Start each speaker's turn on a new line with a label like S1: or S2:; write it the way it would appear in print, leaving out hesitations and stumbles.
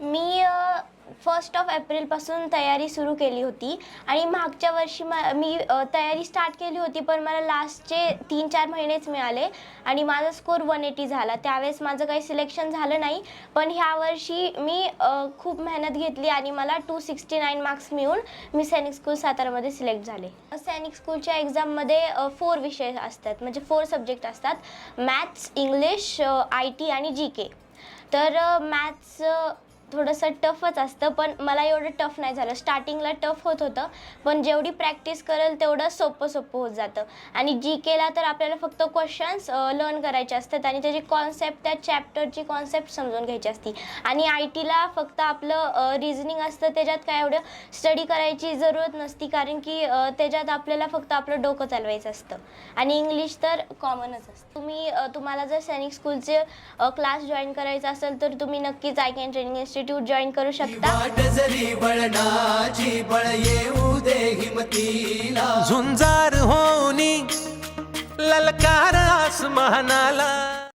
S1: मी 1 एप्रिलपासून तयारी सुरू केली होती आणि मागच्या वर्षी मी तयारी स्टार्ट केली होती, पण मला लास्टचे 3-4 महिनेच मिळाले आणि माझा स्कोर 180 झाला. त्यावेळेस माझं काही सिलेक्शन झालं नाही, पण ह्या वर्षी मी खूप मेहनत घेतली आणि मला 269 मार्क्स मिळून मी सैनिक स्कूल सातारामध्ये सिलेक्ट झाले. सैनिक स्कूलच्या एक्झाममध्ये 4 विषय असतात, म्हणजे 4 सब्जेक्ट असतात: मॅथ्स, इंग्लिश, IT आणि GK. तर मॅथ्स थोडंसं टफच असतं, पण मला एवढं टफ नाही झालं. स्टार्टिंगला टफ होत होतं, पण जेवढी प्रॅक्टिस करेल तेवढं सोपं होत जातं. आणि GKला तर आपल्याला फक्त क्वेश्चन्स लर्न करायचे असतात आणि त्याची कॉन्सेप्ट, त्या चॅप्टरची कॉन्सेप्ट समजून घ्यायची असते. आणि ITला फक्त आपलं रिझनिंग असतं, त्याच्यात काय एवढं स्टडी करायची जरूरत नसती, कारण की त्याच्यात आपल्याला फक्त आपलं डोकं चालवायचं असतं. आणि इंग्लिश तर कॉमनच असतं. तुम्हाला जर सैनिक स्कूलचे क्लास जॉईन करायचा असेल तर तुम्ही नक्कीच ICAN ट्रेनिंग इन्स्टिट्यूट जॉईन करू शकता.
S2: झुंजार होनी ललकार आसमानाला.